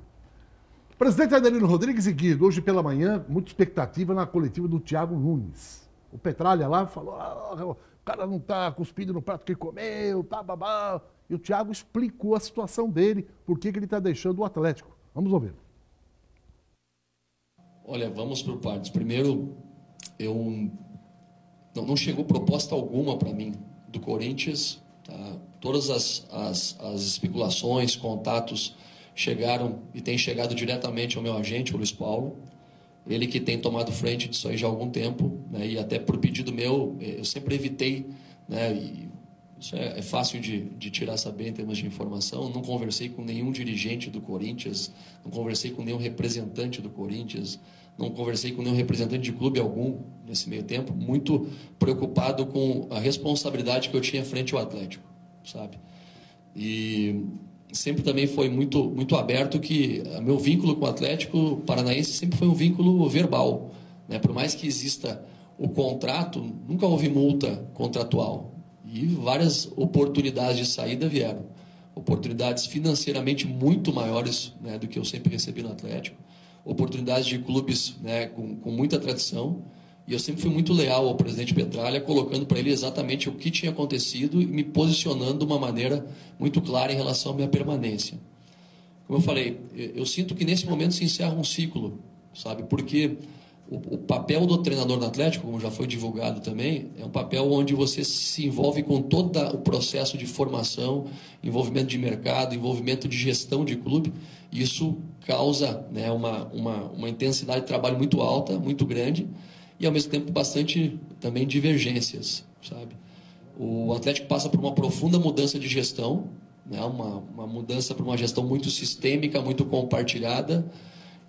Presidente Adelino Rodrigues e Guido, hoje pela manhã, muita expectativa na coletiva do Thiago Nunes. O Petralha lá falou, o cara não está cuspindo no prato que comeu, tá babá. E o Thiago explicou a situação dele, por que ele está deixando o Atlético. Vamos ouvir. Olha, vamos por partes. Primeiro, não chegou proposta alguma para mim do Corinthians. Tá? Todas as especulações, contatos chegaram e têm chegado diretamente ao meu agente, o Luiz Paulo. Ele que tem tomado frente disso aí já há algum tempo, né? E até por pedido meu, eu sempre evitei, né? E isso é fácil de tirar saber em termos de informação. Não conversei com nenhum dirigente do Corinthians, não conversei com nenhum representante do Corinthians, não conversei com nenhum representante de clube algum nesse meio tempo, muito preocupado com a responsabilidade que eu tinha frente ao Atlético, sabe? E sempre também foi muito aberto que o meu vínculo com o Atlético Paranaense sempre foi um vínculo verbal, né? Por mais que exista o contrato, nunca houve multa contratual. E várias oportunidades de saída vieram. Oportunidades financeiramente muito maiores, né, do que eu sempre recebi no Atlético. Oportunidades de clubes, né, com muita tradição. E eu sempre fui muito leal ao presidente Petralha, colocando para ele exatamente o que tinha acontecido e me posicionando de uma maneira muito clara em relação à minha permanência. Como eu falei, eu sinto que nesse momento se encerra um ciclo, sabe? Porque o papel do treinador no Atlético, como já foi divulgado também, é um papel onde você se envolve com todo o processo de formação, envolvimento de mercado, envolvimento de gestão de clube. E isso causa, né, uma intensidade de trabalho muito alta, muito grande, e ao mesmo tempo bastante também divergências, sabe? O Atlético passa por uma profunda mudança de gestão, né, uma mudança para uma gestão muito sistêmica, muito compartilhada,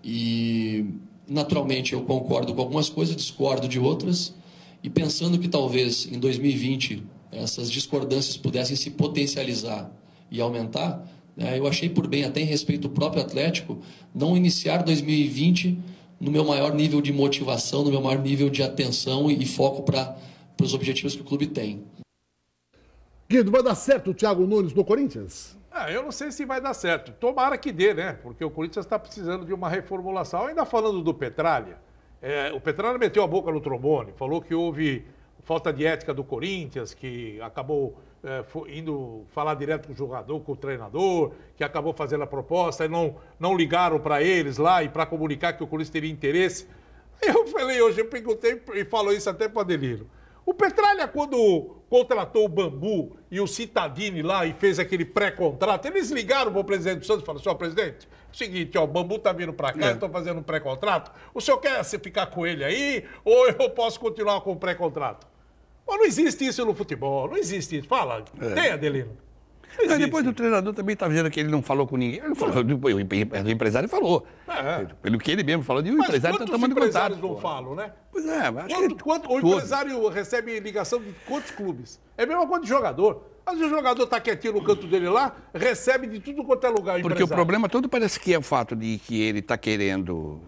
e naturalmente eu concordo com algumas coisas, discordo de outras, e pensando que talvez em 2020 essas discordâncias pudessem se potencializar e aumentar, né, eu achei por bem, até em respeito ao próprio Atlético, não iniciar 2020 no meu maior nível de motivação, no meu maior nível de atenção e foco para os objetivos que o clube tem. Guido, vai dar certo o Thiago Nunes no Corinthians? Eu não sei se vai dar certo. Tomara que dê, né? Porque o Corinthians está precisando de uma reformulação. Ainda falando do Petralha, o Petralha meteu a boca no trombone, falou que houve falta de ética do Corinthians, que acabou indo falar direto com o jogador, com o treinador, que acabou fazendo a proposta e não ligaram para eles lá e para comunicar que o Corinthians teria interesse. Eu falei hoje, eu perguntei e falou isso até para o Adelino. O Petralha, quando contratou o Bambu e o Cittadini lá e fez aquele pré-contrato, eles ligaram para o presidente do Santos e falaram: senhor presidente, é o seguinte, ó, o Bambu tá vindo para cá, eu estou fazendo um pré-contrato, o senhor quer ficar com ele aí ou eu posso continuar com o pré-contrato? Mas não existe isso no futebol, não existe isso. Fala, tem, Adelino? Não, depois o treinador também está dizendo que ele não falou com ninguém. Ele falou, o empresário falou. Pelo que ele mesmo falou, o empresário está tomando contato. Mas quantos empresários não falam, né? Pois é, acho que o empresário recebe ligação de quantos clubes? É a mesma coisa de jogador. Às vezes o jogador está quietinho no canto dele lá, recebe de tudo quanto é lugar. Porque o problema todo parece que é o fato de que ele está querendo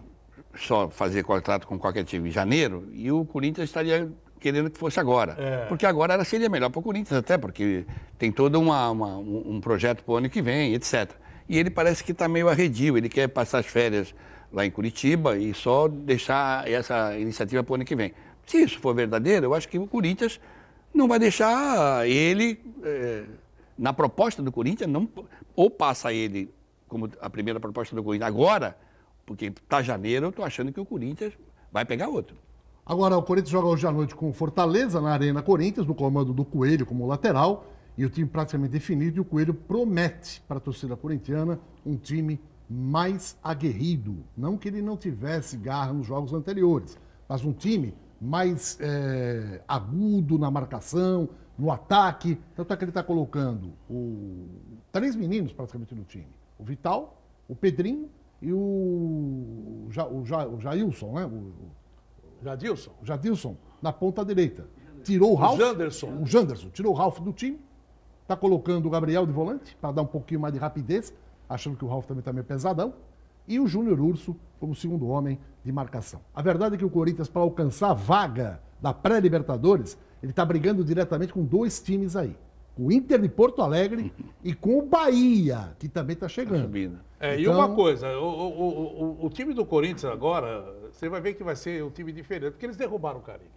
só fazer contrato com qualquer time em janeiro e o Corinthians estaria querendo que fosse agora. Porque agora seria melhor para o Corinthians até, porque tem todo um projeto para o ano que vem, etc. E ele parece que está meio arredio, ele quer passar as férias lá em Curitiba e só deixar essa iniciativa para o ano que vem. Se isso for verdadeiro, eu acho que o Corinthians não vai deixar ele, na proposta do Corinthians, ou passa ele como a primeira proposta do Corinthians agora, porque está janeiro, eu estou achando que o Corinthians vai pegar outro. Agora, o Corinthians joga hoje à noite com o Fortaleza, na Arena Corinthians, no comando do Coelho como lateral, e o time praticamente definido, e o Coelho promete para a torcida corintiana um time mais aguerrido. Não que ele não tivesse garra nos jogos anteriores, mas um time mais agudo na marcação, no ataque. Tanto é que ele está colocando 3 meninos praticamente no time. O Vital, o Pedrinho e o Jailson, né? Jadilson, na ponta direita. Tirou o Ralf. O Janderson. Tirou o Ralf do time. Está colocando o Gabriel de volante, para dar um pouquinho mais de rapidez, achando que o Ralf também está meio pesadão. E o Júnior Urso como segundo homem de marcação. A verdade é que o Corinthians, para alcançar a vaga da pré-Libertadores, ele está brigando diretamente com 2 times aí. O Inter de Porto Alegre e com o Bahia, que também está chegando. E uma coisa, o time do Corinthians agora, você vai ver que vai ser um time diferente, porque eles derrubaram o Carille.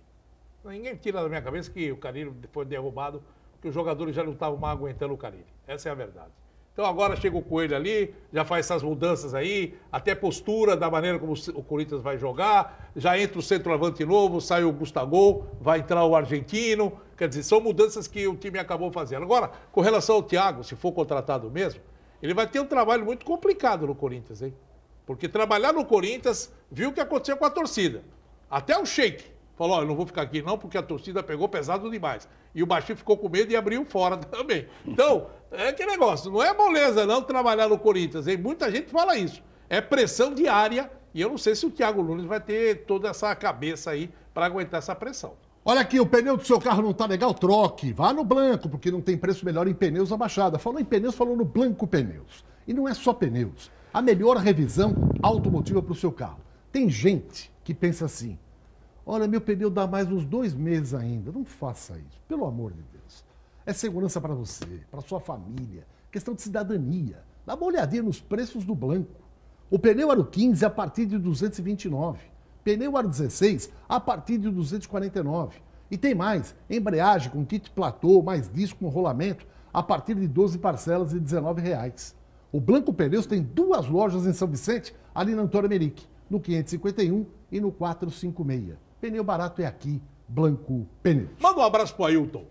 Ninguém tira da minha cabeça que o Carille foi derrubado, porque os jogadores já não estavam mais aguentando o Carille. Essa é a verdade. Então agora chega o Coelho ali, já faz essas mudanças aí, até postura da maneira como o Corinthians vai jogar, já entra o centroavante novo, sai o Gustavo, vai entrar o argentino, quer dizer, são mudanças que o time acabou fazendo. Agora, com relação ao Thiago, se for contratado mesmo, ele vai ter um trabalho muito complicado no Corinthians, hein? Porque trabalhar no Corinthians, viu o que aconteceu com a torcida. Até o Sheik falou, eu não vou ficar aqui não, porque a torcida pegou pesado demais. E o Baixinho ficou com medo e abriu fora também. Então, é que negócio, não é moleza não trabalhar no Corinthians, hein? Muita gente fala isso. É pressão diária e eu não sei se o Thiago Nunes vai ter toda essa cabeça aí para aguentar essa pressão. Olha aqui, o pneu do seu carro não tá legal? Troque. Vá no Blanco, porque não tem preço melhor em pneus na Baixada. Falou em pneus, falou no Blanco Pneus. E não é só pneus. A melhor revisão automotiva para o seu carro. Tem gente que pensa assim, olha, meu pneu dá mais uns 2 meses ainda. Não faça isso, pelo amor de Deus. É segurança para você, para sua família, questão de cidadania. Dá uma olhadinha nos preços do Blanco. O pneu aro 15 a partir de 229. Pneu aro 16 a partir de 249. E tem mais, embreagem com kit platô, mais disco com rolamento, a partir de 12 parcelas de R$19. O Blanco Pneus tem 2 lojas em São Vicente, ali na Antônio Merique, no 551 e no 456. Pneu barato é aqui, Blanco Pneus. Manda um abraço pro Ailton.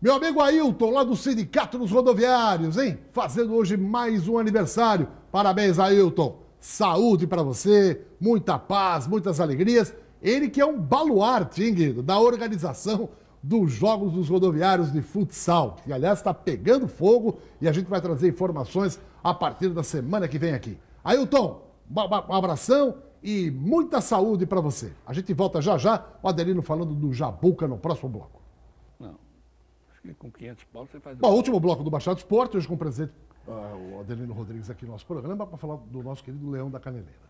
Meu amigo Ailton, lá do Sindicato dos Rodoviários, hein? Fazendo hoje mais um aniversário. Parabéns, Ailton. Saúde para você, muita paz, muitas alegrias. Ele que é um baluarte, hein, Guido, da organização dos Jogos dos Rodoviários de Futsal, que, aliás, está pegando fogo e a gente vai trazer informações a partir da semana que vem aqui. Ailton, um abração e muita saúde para você. A gente volta já já, o Adelino falando do Jabuca no próximo bloco. Não, acho que com 500 pau você faz... Bom, último bloco do Baixado Esporte, hoje com o presidente, o Adelino Rodrigues aqui no nosso programa, para falar do nosso querido Leão da Caneleira.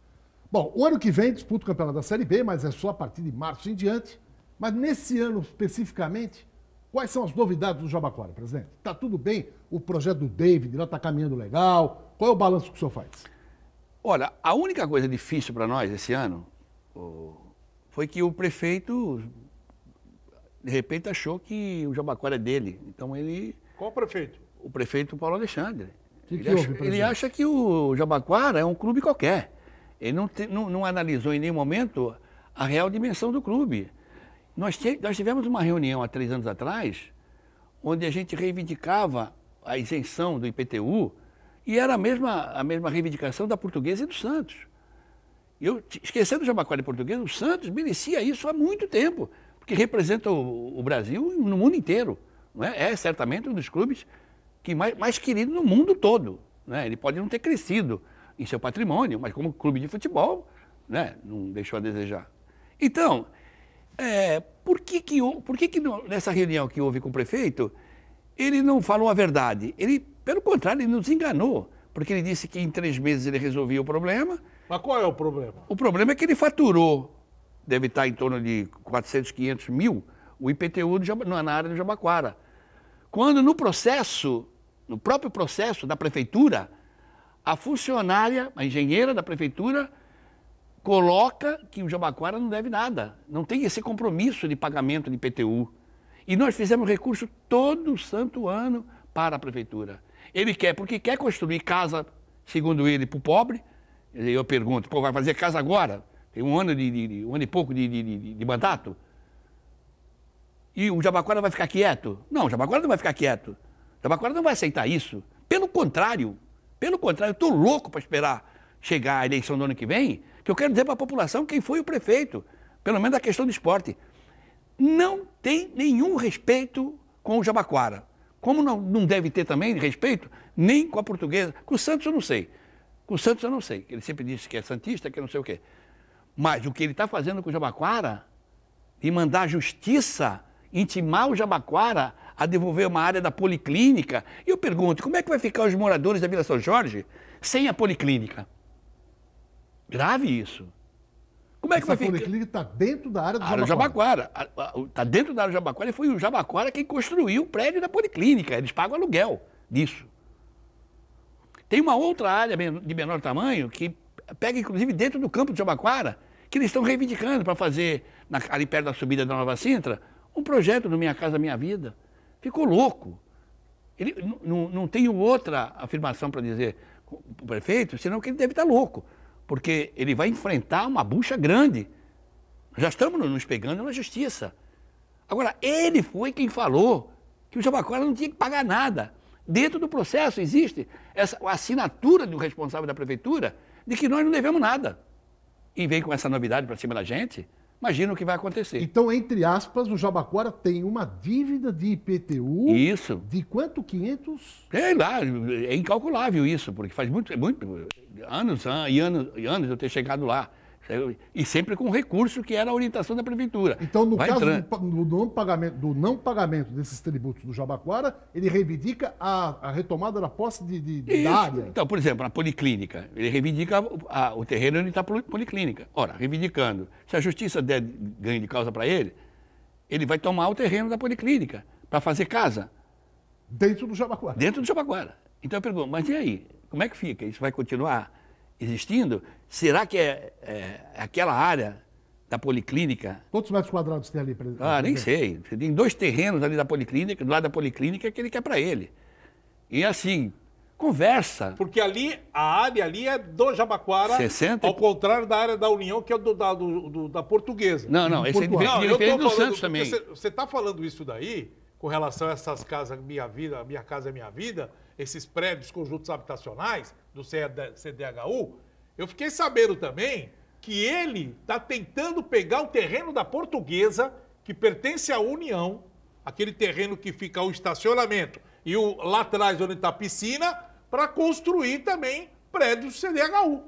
Bom, o ano que vem disputa o campeonato da Série B, mas é só a partir de março em diante. Mas nesse ano especificamente, quais são as novidades do Jabaquara, presidente? Está tudo bem? O projeto do David lá está caminhando legal? Qual é o balanço que o senhor faz? Olha, a única coisa difícil para nós esse ano foi que o prefeito, de repente, achou que o Jabaquara é dele. Então ele... Qual prefeito? O prefeito Paulo Alexandre. Ele acha que o Jabaquara é um clube qualquer. Ele não analisou em nenhum momento a real dimensão do clube. Nós tivemos uma reunião há 3 anos atrás, onde a gente reivindicava a isenção do IPTU, e era a mesma reivindicação da Portuguesa e do Santos. Esquecendo o Jabaquara e Portuguesa, o Santos merecia isso há muito tempo, porque representa o Brasil no mundo inteiro. Não é? É certamente um dos clubes que mais querido no mundo todo. Né? Ele pode não ter crescido em seu patrimônio, mas como clube de futebol, né? Não deixou a desejar. Então, por que nessa reunião que houve com o prefeito, ele não falou a verdade? Ele, pelo contrário, ele nos enganou, porque ele disse que em 3 meses ele resolvia o problema. Mas qual é o problema? O problema é que ele faturou, deve estar em torno de 400, 500 mil, o IPTU na área do Jabaquara. Quando no próprio processo da prefeitura, a funcionária, a engenheira da prefeitura, coloca que o Jabaquara não deve nada. Não tem esse compromisso de pagamento de IPTU. E nós fizemos recurso todo santo ano para a prefeitura. Ele quer, porque quer construir casa, segundo ele, para o pobre. Eu pergunto, vai fazer casa agora? Tem um ano e pouco de mandato? E o Jabaquara vai ficar quieto? Não, o Jabaquara não vai ficar quieto. O Jabaquara não vai aceitar isso. Pelo contrário, eu estou louco para esperar chegar a eleição do ano que vem, que eu quero dizer para a população quem foi o prefeito, pelo menos a questão do esporte. Não tem nenhum respeito com o Jabaquara. Como não deve ter também respeito nem com a Portuguesa. Com o Santos eu não sei. Ele sempre disse que é santista, que não sei o quê. Mas o que ele está fazendo com o Jabaquara, de mandar a justiça intimar o Jabaquara a devolver uma área da policlínica. E eu pergunto, como é que vai ficar os moradores da Vila São Jorge sem a policlínica? Grave isso. Como é que vai ficar? A policlínica está dentro da área do Jabaquara. Está dentro da área do Jabaquara e foi o Jabaquara quem construiu o prédio da policlínica. Eles pagam aluguel disso. Tem uma outra área de menor tamanho que pega, inclusive, dentro do campo do Jabaquara, que eles estão reivindicando para fazer, ali perto da subida da Nova Sintra, um projeto do Minha Casa Minha Vida. Ficou louco. Ele não tenho outra afirmação para dizer para o prefeito, senão que ele deve estar louco, porque ele vai enfrentar uma bucha grande. Já estamos nos pegando na justiça. Agora, ele foi quem falou que o Jabaquara não tinha que pagar nada. Dentro do processo existe essa assinatura do responsável da prefeitura de que nós não devemos nada. E vem com essa novidade para cima da gente, imagina o que vai acontecer. Então, entre aspas, o Jabaquara tem uma dívida de IPTU. Isso. De quanto? 500? É incalculável isso, porque faz muito anos e anos eu ter chegado lá. E sempre com recurso que era a orientação da prefeitura. Então, no caso do não pagamento desses tributos do Jabaquara, ele reivindica a retomada da posse da área. Então, por exemplo, na policlínica, ele reivindica o terreno onde está a policlínica. Ora, reivindicando, se a justiça der ganho de causa para ele, ele vai tomar o terreno da policlínica para fazer casa. Dentro do Jabaquara. Dentro do Jabaquara. Então eu pergunto, mas e aí? Como é que fica? Isso vai continuar existindo? Será que aquela área da policlínica... Quantos metros quadrados tem ali? Nem sei. Você tem 2 terrenos ali da policlínica, do lado da policlínica, que ele quer para ele. E assim, conversa. Porque ali, a área ali é do Jabaquara, 60... ao contrário da área da União, que é da Portuguesa. Não, esse é diferente do Santos também. Você está falando isso daí, com relação a essas casas Minha Casa Minha Vida, esses prédios, conjuntos habitacionais do CDHU, eu fiquei sabendo também que ele está tentando pegar o terreno da Portuguesa, que pertence à União, aquele terreno que fica o estacionamento, e lá atrás onde está a piscina, para construir também prédios do CDHU.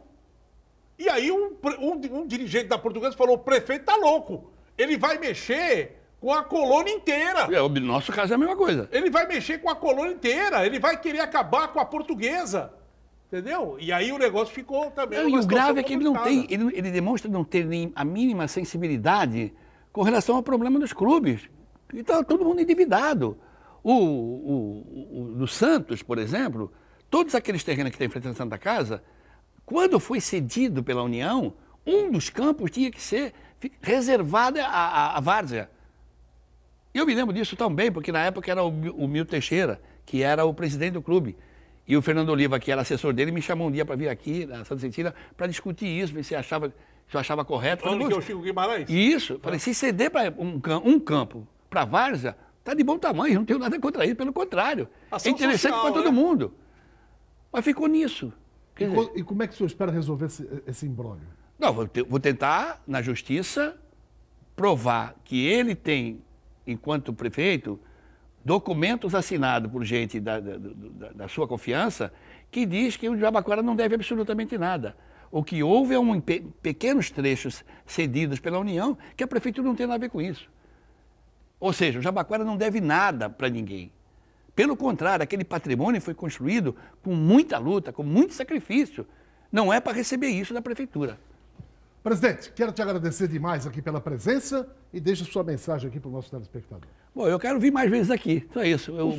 E aí um dirigente da Portuguesa falou, o prefeito está louco, ele vai mexer com a colônia inteira. No nosso caso é a mesma coisa. Ele vai mexer com a colônia inteira, ele vai querer acabar com a Portuguesa. Entendeu? E aí o negócio ficou também... E o grave é que ele demonstra não ter nem a mínima sensibilidade com relação ao problema dos clubes. E está todo mundo endividado. Do Santos, por exemplo, todos aqueles terrenos que tem em frente à Santa Casa, quando foi cedido pela União, um dos campos tinha que ser reservado à várzea. E eu me lembro disso tão bem, porque na época era o Milton Teixeira, que era o presidente do clube. E o Fernando Oliva, que era assessor dele, me chamou um dia para vir aqui na Santa Cetina para discutir isso, ver se eu achava correto. Falando que é o Chico Guimarães? Isso. Falei, se ceder para um campo para a várzea, está de bom tamanho, não tenho nada contra isso, pelo contrário. É interessante para todo mundo. Mas ficou nisso. E como é que o senhor espera resolver esse imbróglio? Não, vou tentar, na justiça, provar que ele tem, enquanto prefeito, documentos assinados por gente da sua confiança que diz que o Jabaquara não deve absolutamente nada. O que houve é pequenos trechos cedidos pela União que a prefeitura não tem nada a ver com isso. Ou seja, o Jabaquara não deve nada para ninguém. Pelo contrário, aquele patrimônio foi construído com muita luta, com muito sacrifício. Não é para receber isso da prefeitura. Presidente, quero te agradecer demais aqui pela presença e deixa sua mensagem aqui para o nosso telespectador. Bom, eu quero vir mais vezes aqui, só isso. Eu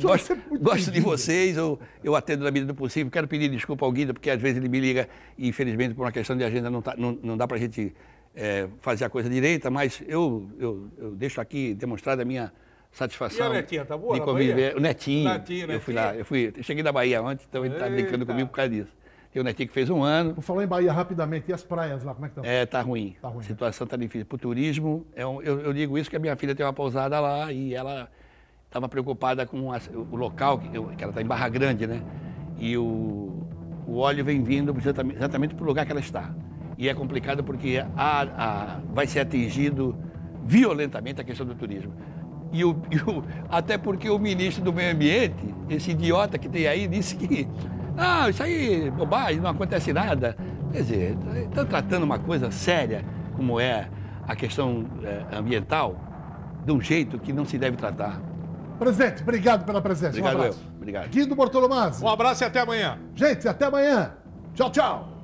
gosto de vocês, eu atendo na medida do possível. Quero pedir desculpa ao Guida, porque às vezes ele me liga e, infelizmente, por uma questão de agenda, não dá para a gente fazer a coisa direita, mas eu deixo aqui demonstrada a minha satisfação. E a Netinha, tá boa de na conviver. Bahia? O Netinho, eu fui lá, eu cheguei da Bahia ontem, então ele está brincando comigo por causa disso. Tem o Netinho que fez 1 ano. Vou falar em Bahia rapidamente. E as praias lá, como é que estão? Tá ruim. Tá ruim. A situação está difícil. Para o turismo, eu digo isso que a minha filha tem uma pousada lá e ela estava preocupada com o local, que ela está em Barra Grande, né? E o óleo vem vindo exatamente para o lugar que ela está. E é complicado porque vai ser atingido violentamente a questão do turismo. Até porque o ministro do Meio Ambiente, esse idiota que tem aí, disse que isso aí, bobagem, não acontece nada. Quer dizer, estão tratando uma coisa séria, como é a questão ambiental, de um jeito que não se deve tratar. Presidente, obrigado pela presença. Obrigado, um abraço. Obrigado. Guido Bortolomazzi. Um abraço e até amanhã. Gente, até amanhã. Tchau, tchau.